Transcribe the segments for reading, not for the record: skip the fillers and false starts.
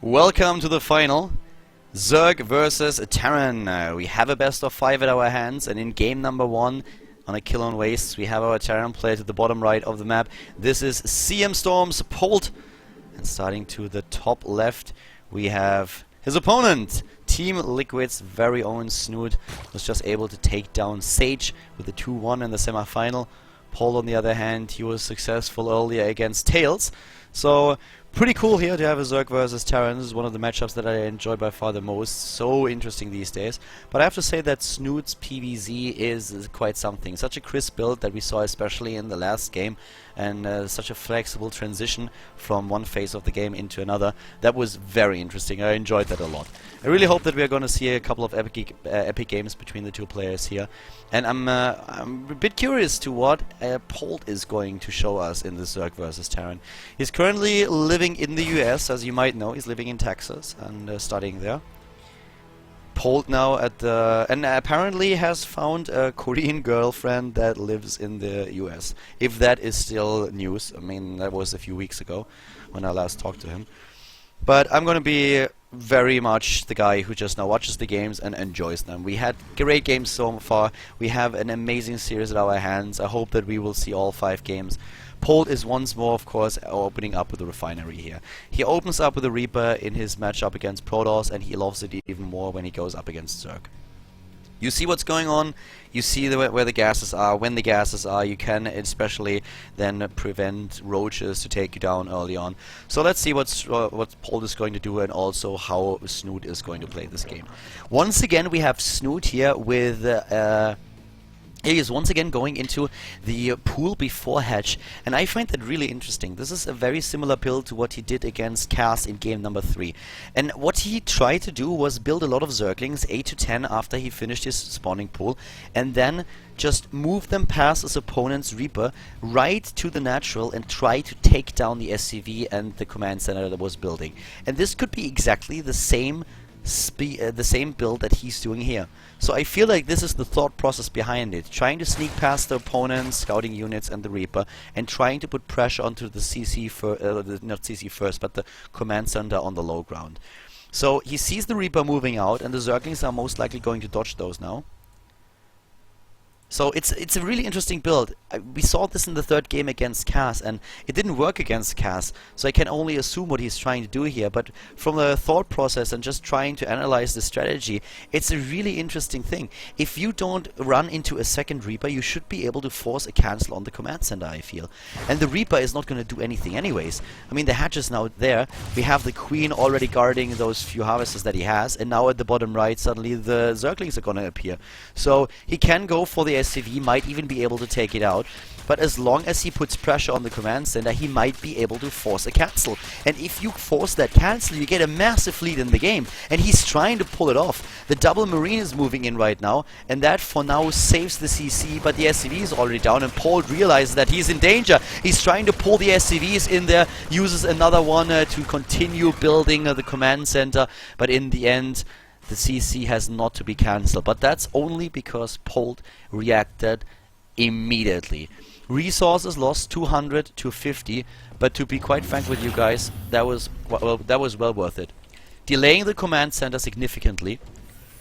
Welcome to the final. Zerg versus Terran. We have a best of 5 at our hands, and in game number 1 on a kill on wastes we have our Terran player to the bottom right of the map. This is CM Storm's Polt, and starting to the top left we have his opponent, Team Liquid's very own Snute, was just able to take down Sage with the 2-1 in the semi-final. Polt, on the other hand, he was successful earlier against Tails. So pretty cool here to have a Zerg versus Terran. This is one of the matchups that I enjoy by far the most. So interesting these days. But I have to say that Snute's PvZ is quite something. Such a crisp build that we saw especially in the last game, and such a flexible transition from one phase of the game into another. That was very interesting. I enjoyed that a lot. I really hope that we are going to see a couple of epic games between the two players here. And I'm a bit curious to what Polt is going to show us in this Zerg versus Terran. He's currently living in the US, as you might know. He's living in Texas and studying there. Polt now at the... and apparently has found a Korean girlfriend that lives in the US. If that is still news. I mean, that was a few weeks ago when I last talked to him. But I'm going to be very much the guy who just now watches the games and enjoys them. We had great games so far. We have an amazing series at our hands. I hope that we will see all 5 games. Polt is once more, of course, opening up with the Refinery here. He opens up with the Reaper in his matchup against Protoss, and he loves it even more when he goes up against Zerg. You see what's going on, you see where the gases are, when the gases are. You can especially then prevent roaches to take you down early on. So let's see what Polt is going to do, and also how Snute is going to play this game. Once again we have Snute here with... he is once again going into the pool before hatch, and I find that really interesting. This is a very similar build to what he did against Cass in game number 3. And what he tried to do was build a lot of Zerglings, 8 to 10 after he finished his spawning pool, and then just move them past his opponent's Reaper right to the natural and try to take down the SCV and the command center that was building. And this could be exactly the same build that he's doing here. So I feel like this is the thought process behind it, trying to sneak past the opponents, scouting units and the Reaper, and trying to put pressure onto the CC not CC first, but the command center on the low ground. So he sees the Reaper moving out, and the Zerglings are most likely going to dodge those now. So it's a really interesting build. We saw this in the 3rd game against Cass, and it didn't work against Cass, so I can only assume what he's trying to do here. But from the thought process and just trying to analyze the strategy, it's a really interesting thing. If you don't run into a second Reaper, you should be able to force a cancel on the command center, I feel. And the Reaper is not going to do anything anyways. I mean, the hatch is now there. We have the Queen already guarding those few harvesters that he has, and now at the bottom right, suddenly the Zerglings are going to appear. So he can go for the SCV, might even be able to take it out, but as long as he puts pressure on the command center, he might be able to force a cancel. And if you force that cancel, you get a massive lead in the game, and he's trying to pull it off. The double Marine is moving in right now, and that for now saves the CC, but the SCV is already down, and Polt realizes that he's in danger. He's trying to pull the SCVs in there, uses another one to continue building the command center, but in the end the CC has not to be cancelled, but that's only because Polt reacted immediately. Resources lost 200 to 50, but to be quite frank with you guys, that was well worth it. Delaying the command center significantly,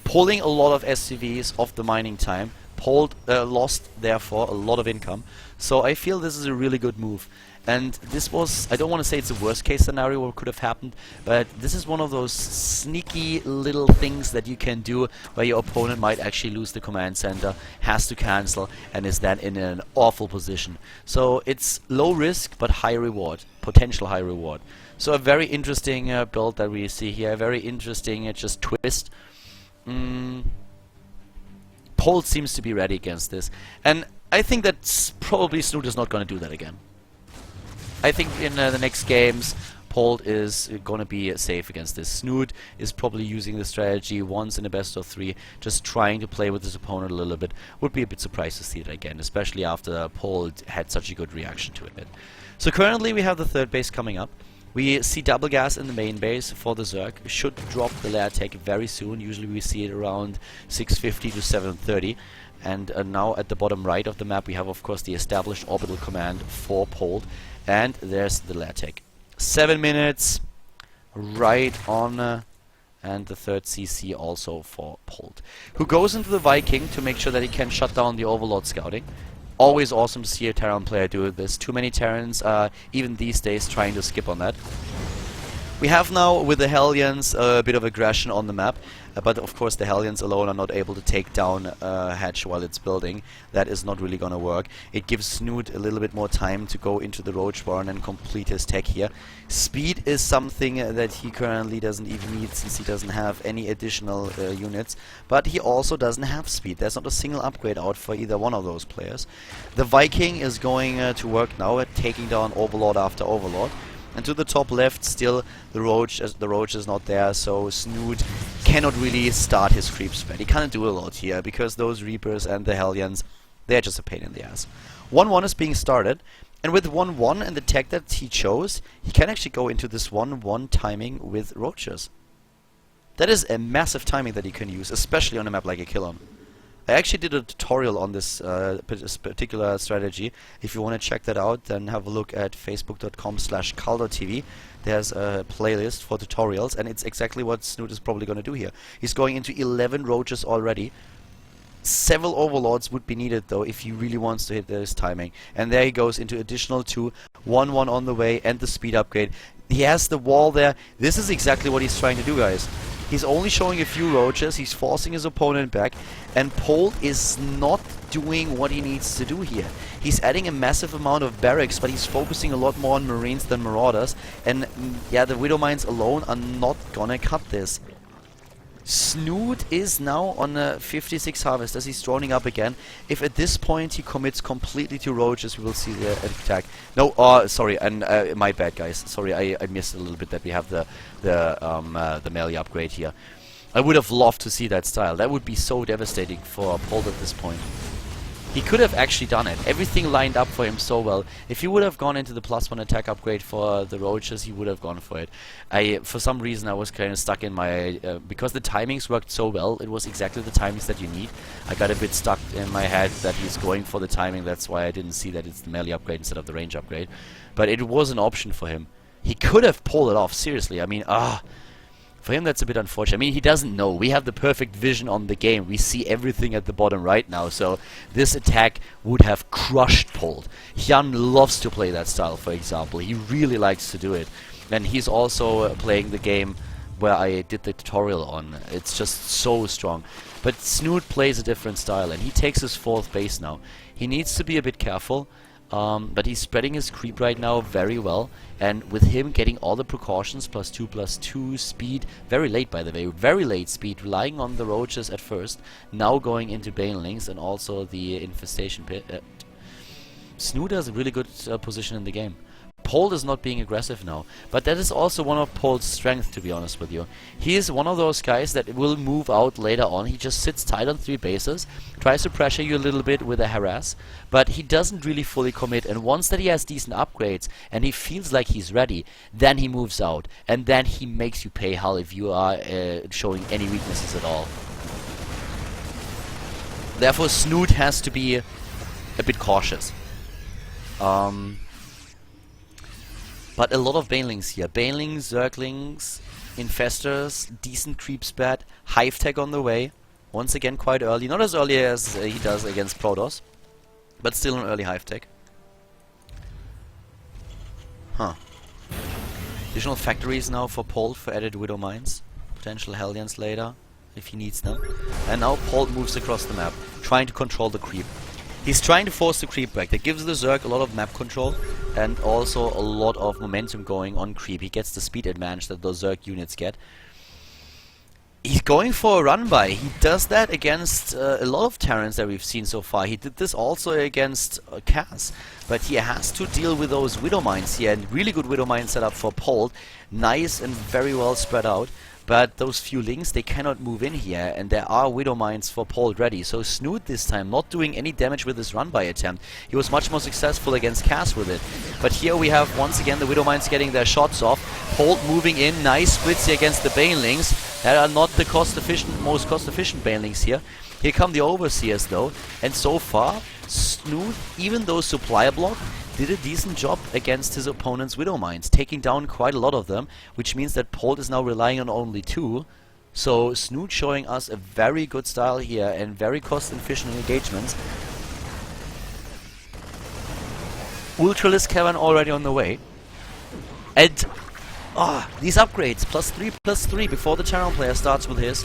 pulling a lot of SCVs off the mining time. Polt lost therefore a lot of income, so I feel this is a really good move. And this was, I don't want to say it's the worst case scenario what could have happened, but this is one of those sneaky little things that you can do where your opponent might actually lose the command center, has to cancel, and is then in an awful position. So it's low risk but high reward, potential high reward. So a very interesting build that we see here, a very interesting just twist. Polt seems to be ready against this, and I think that probably Snute is not going to do that again. I think in the next games, Polt is going to be safe against this. Snute is probably using the strategy once in a best of 3, just trying to play with his opponent a little bit. Would be a bit surprised to see it again, especially after Polt had such a good reaction to it. So currently we have the 3rd base coming up. We see double gas in the main base for the Zerg. Should drop the lair tech very soon. Usually we see it around 650 to 730. And now at the bottom right of the map we have of course the established orbital command for Polt. And there's the lair tech. 7 minutes. right on, and the third CC also for Polt, who goes into the Viking to make sure that he can shut down the Overlord scouting. Always awesome to see a Terran player do this. Too many Terrans, even these days, trying to skip on that. We have now, with the Hellions, a bit of aggression on the map, but of course the Hellions alone are not able to take down Hatch while it's building. That is not really gonna work. It gives Snute a little bit more time to go into the Roach Barn and complete his tech here. Speed is something that he currently doesn't even need, since he doesn't have any additional units, but he also doesn't have speed. There's not a single upgrade out for either one of those players. The Viking is going to work now at taking down Overlord after Overlord. And to the top left, still the Roach is not there, so Snute cannot really start his creep spread. He can't do a lot here, because those Reapers and the Hellions, they're just a pain in the ass. 1-1 is being started, and with 1-1 and the tech that he chose, he can actually go into this 1-1 timing with Roaches. That is a massive timing that he can use, especially on a map like Khaldor. I actually did a tutorial on this particular strategy. If you want to check that out, then have a look at facebook.com/KhaldorTV. There's a playlist for tutorials, and it's exactly what Snute is probably going to do here. He's going into 11 Roaches already. Several Overlords would be needed, though, if he really wants to hit this timing. And there he goes into additional 2, 1-1 on the way, and the speed upgrade. He has the wall there. This is exactly what he's trying to do, guys. He's only showing a few Roaches, he's forcing his opponent back, and Polt is not doing what he needs to do here. He's adding a massive amount of barracks, but he's focusing a lot more on Marines than Marauders, and yeah, the Widow Mines alone are not gonna cut this. Snute is now on a 56 harvest as he's droning up again. If at this point he commits completely to Roaches, we will see the attack. No, sorry, and my bad, guys. Sorry, I missed a little bit that we have the melee upgrade here. I would have loved to see that style. That would be so devastating for Polt at this point. He could have actually done it. Everything lined up for him so well. If he would have gone into the +1 attack upgrade for the Roaches, he would have gone for it. For some reason, I was kind of stuck in my... because the timings worked so well, it was exactly the timings that you need. I got a bit stuck in my head that he's going for the timing. That's why I didn't see that it's the melee upgrade instead of the range upgrade. But it was an option for him. He could have pulled it off, seriously. I mean, for him, that's a bit unfortunate. I mean, he doesn't know. We have the perfect vision on the game. We see everything at the bottom right now. So this attack would have crushed Polt. Hyun loves to play that style, for example. He really likes to do it. And he's also playing the game where I did the tutorial on. It's just so strong. But Snute plays a different style, and he takes his 4th base now. He needs to be a bit careful. But he's spreading his creep right now very well, and with him getting all the precautions, +2/+2 speed, very late by the way, very late speed, relying on the Roaches at first, now going into Banelings and also the Infestation Pit. Snute has a really good position in the game. Polt is not being aggressive now, but that is also one of Polt's strengths, to be honest with you. He is one of those guys that will move out later on. He just sits tight on 3 bases, tries to pressure you a little bit with a harass, but he doesn't really fully commit, and once that he has decent upgrades and he feels like he's ready, then he moves out, and then he makes you pay hell if you are showing any weaknesses at all. Therefore, Snute has to be a bit cautious. But a lot of Banelings here. Banelings, Zerglings, Infestors, decent creep spread, Hive Tech on the way. Once again quite early. Not as early as he does against Protoss, but still an early Hive Tech. Additional factories now for Polt for added Widow Mines. Potential Hellions later, if he needs them. And now Polt moves across the map, trying to control the creep. He's trying to force the creep back. That gives the Zerg a lot of map control and also a lot of momentum going on creep. He gets the speed advantage that those Zerg units get. He's going for a run-by. He does that against a lot of Terrans that we've seen so far. He did this also against Cass. But he has to deal with those Widow Mines here. And really good Widow Mine setup for Polt. Nice and very well spread out. But those few links, they cannot move in here, and there are Widow Mines for Polt ready. So Snute this time not doing any damage with his run-by attempt. He was much more successful against Cass with it. But here we have once again the Widow Mines getting their shots off. Polt moving in, nice splits here against the Banelings. That are not the most cost-efficient Banelings here. Here come the Overseers though, and so far Snute, even though supply block, did a decent job against his opponent's Widow Mines, taking down quite a lot of them, which means that Polt is now relying on only 2. So Snute showing us a very good style here and very cost-efficient engagements. Ultralisk Cavern already on the way. And these upgrades, +3/+3 before the Terran player starts with his.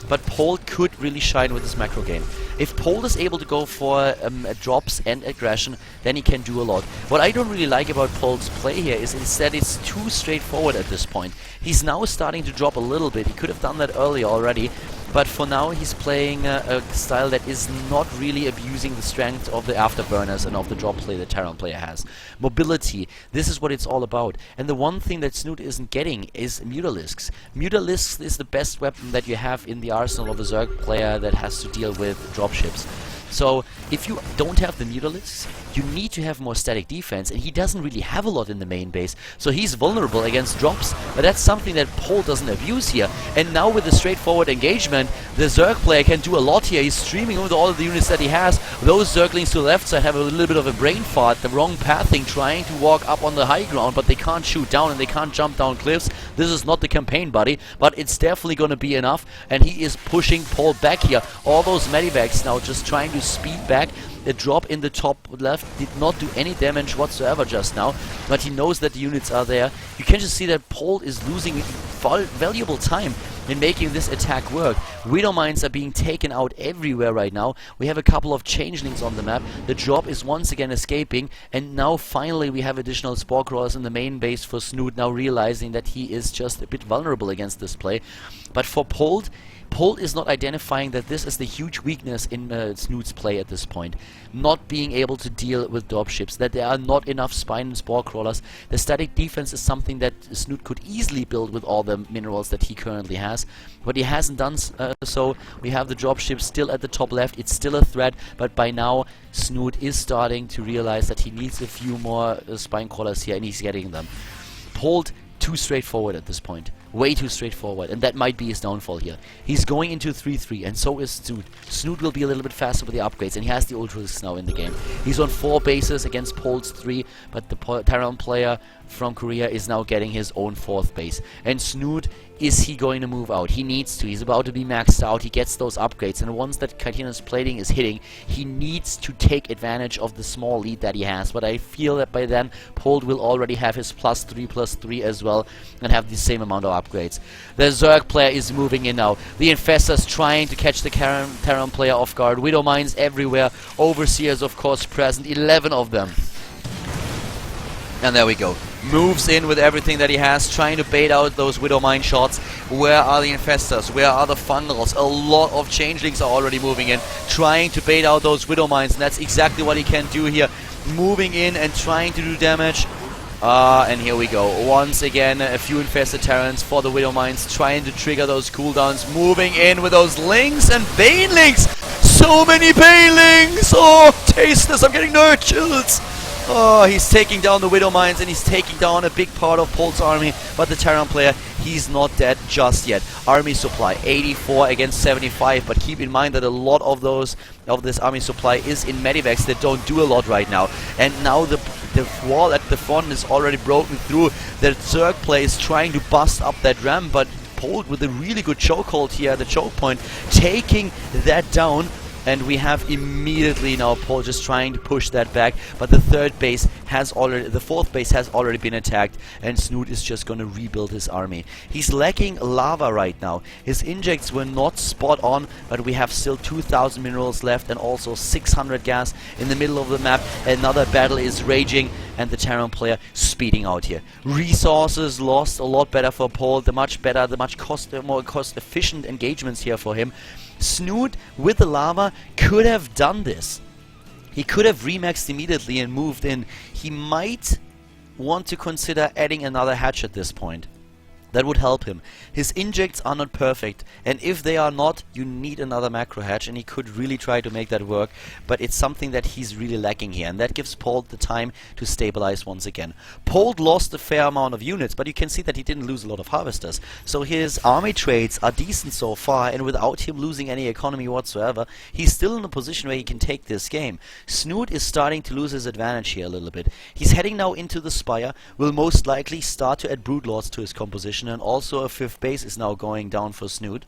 But Polt could really shine with his macro game. If Polt is able to go for drops and aggression, then he can do a lot. What I don't really like about Polt's play here is instead it's too straightforward at this point. He's now starting to drop a little bit. He could have done that earlier already. But for now he's playing a style that is not really abusing the strength of the afterburners and of the drop play the Terran player has. Mobility, this is what it's all about. And the one thing that Snute isn't getting is Mutalisks. Mutalisks is the best weapon that you have in the arsenal of a Zerg player that has to deal with dropships. So if you don't have the Mutalisks, you need to have more static defense, and he doesn't really have a lot in the main base, so he's vulnerable against drops, but that's something that Polt doesn't abuse here. And now with the straightforward engagement, the Zerg player can do a lot here. He's streaming with all of the units that he has. Those Zerglings to the left side have a little bit of a brain fart, the wrong pathing, trying to walk up on the high ground, but they can't shoot down and they can't jump down cliffs. This is not the campaign, buddy, but it's definitely going to be enough, and he is pushing Polt back here. All those medivacs now just trying to speed back. The drop in the top left did not do any damage whatsoever just now, but he knows that the units are there. You can just see that Polt is losing valuable time in making this attack work. Widow Mines are being taken out everywhere right now. We have a couple of changelings on the map. The drop is once again escaping, and now finally we have additional spore crawlers in the main base for Snute, now realizing that he is just a bit vulnerable against this play. But for Polt, Polt is not identifying that this is the huge weakness in Snute's play at this point. Not being able to deal with dropships, that there are not enough spine and spore crawlers. The static defense is something that Snute could easily build with all the minerals that he currently has, but he hasn't done so. We have the dropship still at the top left. It's still a threat, but by now Snute is starting to realize that he needs a few more spine crawlers here, and he's getting them. Polt, too straightforward at this point. Way too straightforward, and that might be his downfall here. He's going into 3-3, and so is Snute. Snute will be a little bit faster with the upgrades, and he has the Ultralisks now in the game. He's on 4 bases against Polt's 3, but the Terran player from Korea is now getting his own 4th base. And Snute, is he going to move out? He needs to. He's about to be maxed out. He gets those upgrades, and once that Kaitina's plating is hitting, he needs to take advantage of the small lead that he has. But I feel that by then, Polt will already have his +3/+3 as well, and have the same amount of upgrades. The Zerg player is moving in now. The Infestors trying to catch the Terran player off guard. Widow Mines everywhere. Overseers, of course, present. 11 of them. And there we go. Moves in with everything that he has, trying to bait out those Widow Mine shots. Where are the Infestors? Where are the Fungals? A lot of Changelings are already moving in, trying to bait out those Widow Mines, and that's exactly what he can do here. Moving in and trying to do damage. And here we go. Once again, a few infested Terrans for the Widow Mines, trying to trigger those cooldowns. Moving in with those Lings and Banelings. So many Banelings! Oh, taste this, I'm getting nerd chills! Oh, he's taking down the Widow Mines, and he's taking down a big part of Polt's army, but the Terran player, he's not dead just yet. Army supply, 84 against 75, but keep in mind that a lot of this army supply is in medivacs that don't do a lot right now. And now the wall at the front is already broken through. The Zerg player is trying to bust up that ramp, but Polt with a really good chokehold here at the choke point, taking that down. And we have immediately now Polt just trying to push that back, but the 4th base has already been attacked, and Snute is just going to rebuild his army. He's lacking lava right now. His injects were not spot on, but we have still 2,000 minerals left and also 600 gas in the middle of the map. Another battle is raging, and the Terran player speeding out here. Resources lost, a lot better for Polt, the much more cost efficient engagements here for him. Snute with the lava could have done this. He could have remaxed immediately and moved in. He might want to consider adding another hatch at this point. That would help him. His injects are not perfect, and if they are not, you need another macro hatch, and he could really try to make that work, but it's something that he's really lacking here, and that gives Polt the time to stabilize once again. Polt lost a fair amount of units, but you can see that he didn't lose a lot of harvesters, so his army trades are decent so far, and without him losing any economy whatsoever, he's still in a position where he can take this game. Snute is starting to lose his advantage here a little bit. He's heading now into the Spire, will most likely start to add Broodlords to his composition, and also a 5th base is now going down for Snute.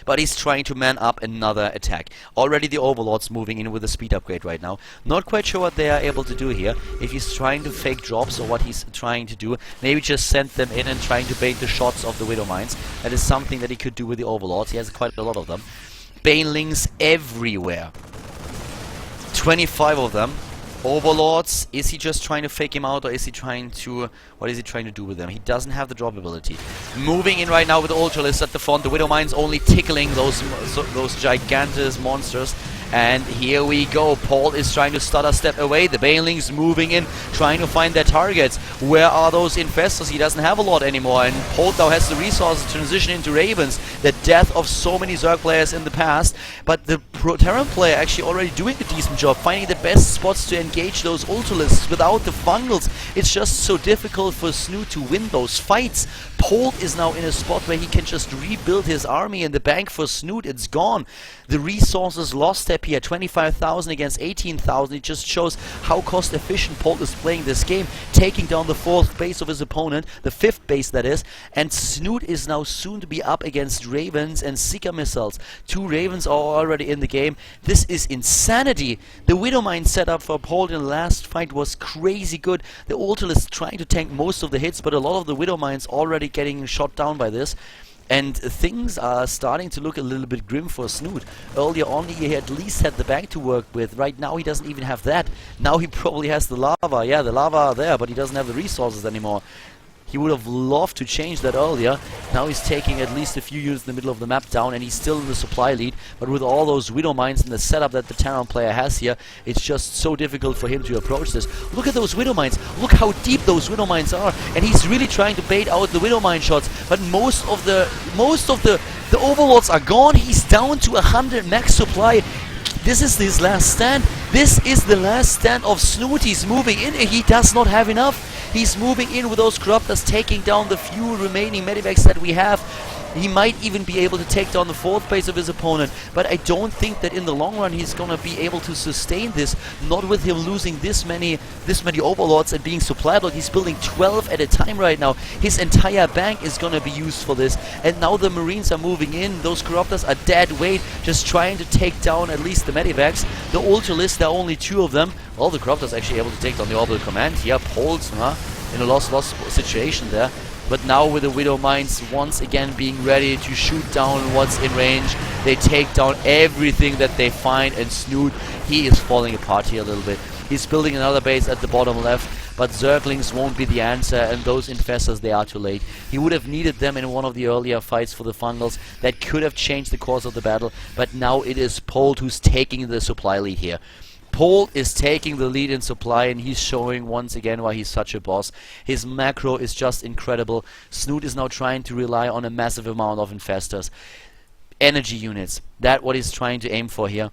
But he's trying to man up another attack. Already the Overlord's moving in with a speed upgrade right now. Not quite sure what they are able to do here. If he's trying to fake drops or what he's trying to do. Maybe just send them in and trying to bait the shots of the Widow Mines. That is something that he could do with the Overlords. He has quite a lot of them. Banelings everywhere. 25 of them. Overlords, is he just trying to fake him out, or is he trying to... what is he trying to do with them? He doesn't have the drop ability. Moving in right now with the Ultralisk at the front. The Widow Mine's only tickling those gigantic monsters. And here we go. Polt is trying to stutter step away. The Banelings moving in, trying to find their targets. Where are those infestors? He doesn't have a lot anymore. And Polt now has the resources to transition into Ravens. The death of so many Zerg players in the past. But the Terran player actually already doing a decent job, finding the best spots to engage those Ultralisks without the fungals. It's just so difficult for Snute to win those fights. Polt is now in a spot where he can just rebuild his army, and the bank for Snute, it's gone. The resources lost step here, 25,000 against 18,000. It just shows how cost efficient Polt is playing this game, taking down the 4th base of his opponent, the 5th base that is, and Snute is now soon to be up against Ravens and Seeker missiles. 2 Ravens are already in the game. This is insanity. The Widow Mine setup for Polt in the last fight was crazy good. The Ultralisk trying to tank most of the hits, but a lot of the Widow Mines already getting shot down by this. And things are starting to look a little bit grim for Snute. Earlier on he at least had the bank to work with. Right now he doesn't even have that. Now he probably has the lava. Yeah, the lava are there, but he doesn't have the resources anymore. He would have loved to change that earlier. Now he's taking at least a few units in the middle of the map down, and he's still in the supply lead. But with all those Widow Mines and the setup that the Terran player has here, it's just so difficult for him to approach this. Look at those Widow Mines. Look how deep those Widow Mines are. And he's really trying to bait out the Widow Mine shots. But most of the Overlords are gone. He's down to 100 max supply. This is his last stand. This is the last stand of Snute. He's moving in, and he does not have enough. He's moving in with those Corruptors, taking down the few remaining medivacs that we have. He might even be able to take down the 4th base of his opponent, but I don't think that in the long run he's gonna be able to sustain this, not with him losing this many Overlords and being supply blocked. He's building 12 at a time right now. His entire bank is gonna be used for this, and now the Marines are moving in. Those Corruptors are dead weight, just trying to take down at least the medivacs. The Ultralisk, there are only 2 of them. All the Corruptors actually able to take down the Orbital Command here. Polt in a lost situation there. But now with the Widow Mines once again being ready to shoot down what's in range, they take down everything that they find, and Snute, he is falling apart here a little bit. He's building another base at the bottom left, but Zerglings won't be the answer, and those Infestors, they are too late. He would have needed them in one of the earlier fights for the Fungals. That could have changed the course of the battle, but now it is Polt who's taking the supply lead here. Polt is taking the lead in supply, and he's showing once again why he's such a boss. His macro is just incredible. Snute is now trying to rely on a massive amount of infestors. Energy units, that's what he's trying to aim for here.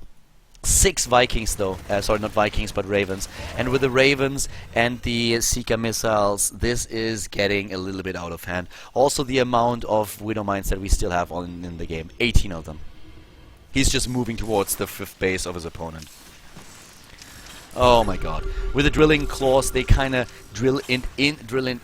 6 Vikings though, sorry, not Vikings but Ravens, and with the Ravens and the Seeker missiles this is getting a little bit out of hand. Also the amount of Widow Mines that we still have on in the game, 18 of them. He's just moving towards the 5th base of his opponent. Oh my god. With the drilling claws, they kind of drill in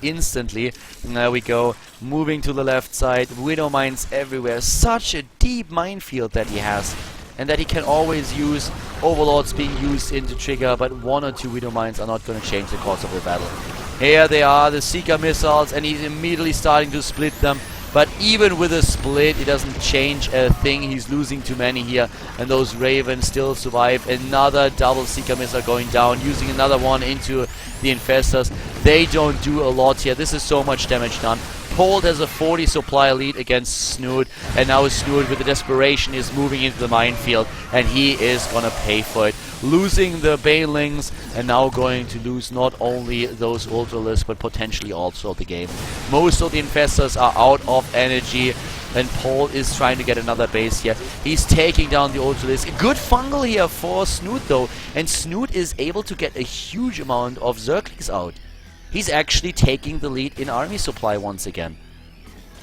instantly. And there we go. Moving to the left side. Widow Mines everywhere. Such a deep minefield that he has. And that he can always use. Overlords being used in to trigger, but 1 or 2 Widow Mines are not going to change the course of the battle. Here they are, the Seeker missiles, and he's immediately starting to split them. But even with a split, it doesn't change a thing. He's losing too many here. And those Ravens still survive. Another double Seeker missile going down. Using another one into the Infestors. They don't do a lot here. This is so much damage done. Polt has a 40 supply lead against Snute. And now Snute with the desperation is moving into the minefield. And he is gonna pay for it. losing the Banelings, and now going to lose not only those Ultralisks, but potentially also the game. Most of the Infestors are out of energy, and Polt is trying to get another base here. He's taking down the Ultralisk. A good fungal here for Snute though, and Snute is able to get a huge amount of Zerglings out. He's actually taking the lead in army supply once again.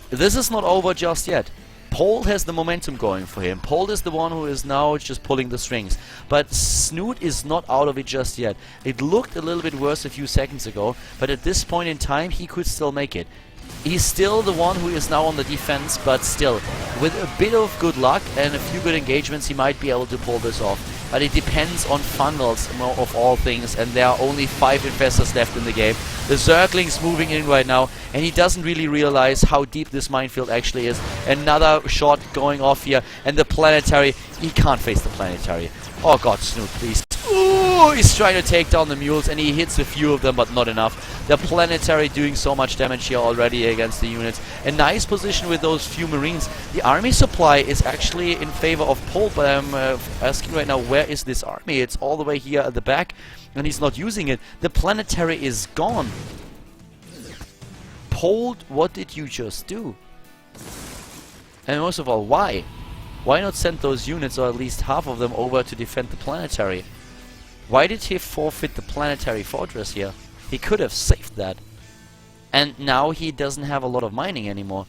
This is not over just yet. Polt has the momentum going for him. Polt is the one who is now just pulling the strings. But Snute is not out of it just yet. It looked a little bit worse a few seconds ago, but at this point in time he could still make it. He's still the one who is now on the defense, but still, with a bit of good luck and a few good engagements, he might be able to pull this off. But it depends on funnels of all things, and there are only 5 Infestors left in the game. The Zergling's moving in right now, and he doesn't really realize how deep this minefield actually is. Another shot going off here, and the Planetary, he can't face the Planetary. Oh god, Snute, please. Ooh, he's trying to take down the mules, and he hits a few of them, but not enough. The Planetary doing so much damage here already against the units. A nice position with those few Marines. The army supply is actually in favor of Polt, but I'm asking right now, where is this army? It's all the way here at the back, and he's not using it. The Planetary is gone. Polt, what did you just do? And most of all, why? Why not send those units, or at least half of them, over to defend the Planetary? Why did he forfeit the Planetary Fortress here? He could have saved that. And now he doesn't have a lot of mining anymore.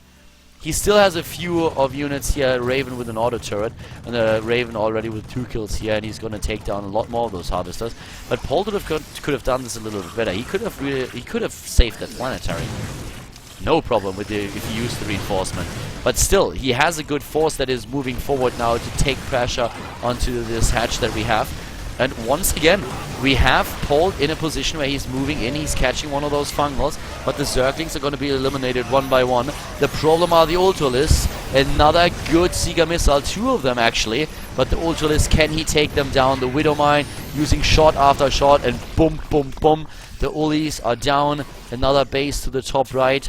He still has a few of units here, Raven with an auto turret, and a Raven already with 2 kills here, and he's going to take down a lot more of those Harvesters. But Polt could have done this a little bit better. He could have saved that Planetary. No problem with if he used the reinforcement. But still, he has a good force that is moving forward now to take pressure onto this hatch that we have. And once again, we have Polt in a position where he's moving in, he's catching one of those fungals, but the Zerglings are going to be eliminated one by one. The problem are the Ultralisks. Another good Seeker missile, 2 of them actually, but the Ultralisk, can he take them down? The Widowmine using shot after shot, and boom, boom, boom. The Ulis are down. Another base to the top right.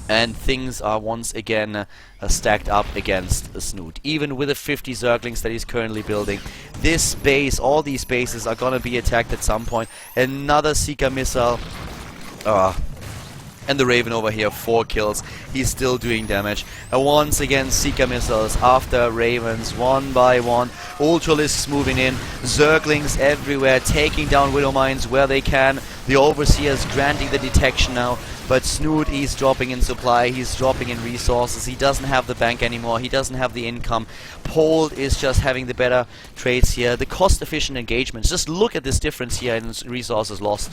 And things are once again stacked up against Snute. Even with the 50 Zerglings that he's currently building, this base, all these bases are gonna be attacked at some point. Another Seeker missile. And the Raven over here, 4 kills. He's still doing damage. Once again, Seeker missiles after Ravens, one by one. Ultralisks moving in. Zerglings everywhere, taking down Widowmines where they can. The Overseers granting the detection now. But Snute, he's dropping in supply, he's dropping in resources. He doesn't have the bank anymore, he doesn't have the income. Polt is just having the better trades here. The cost-efficient engagements. Just look at this difference here in resources lost.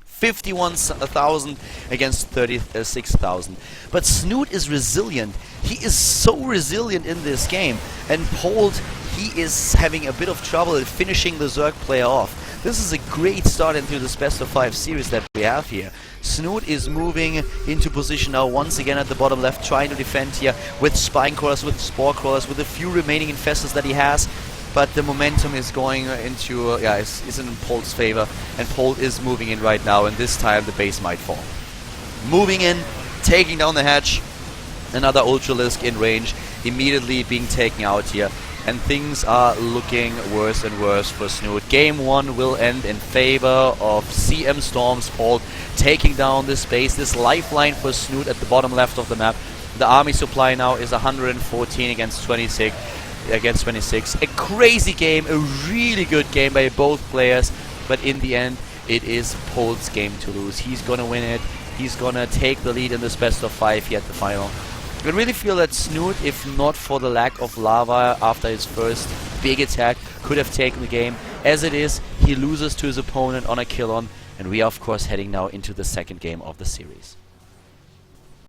51,000 against 36,000. But Snute is resilient. He is so resilient in this game. And Polt, he is having a bit of trouble finishing the Zerg player off. This is a great start into this best of 5 series that we have here. Snute is moving into position now once again at the bottom left, trying to defend here with Spine Crawlers, with Spore Crawlers, with the few remaining Infestors that he has. But the momentum is going into, is in Polt's favor, and Polt is moving in right now, and this time the base might fall. Moving in, taking down the hatch, another Ultralisk in range, immediately being taken out here. And things are looking worse and worse for Snute. Game 1 will end in favor of CM Storm's Polt, taking down this base, this lifeline for Snute at the bottom left of the map. The army supply now is 114 against 26. A crazy game, a really good game by both players, but in the end, it is Polt's game to lose. He's gonna win it. He's gonna take the lead in this best of 5 here at the final. I really feel that Snute, if not for the lack of lava after his first big attack, could have taken the game. As it is, he loses to his opponent on a kill-on, and we are of course heading now into the second game of the series.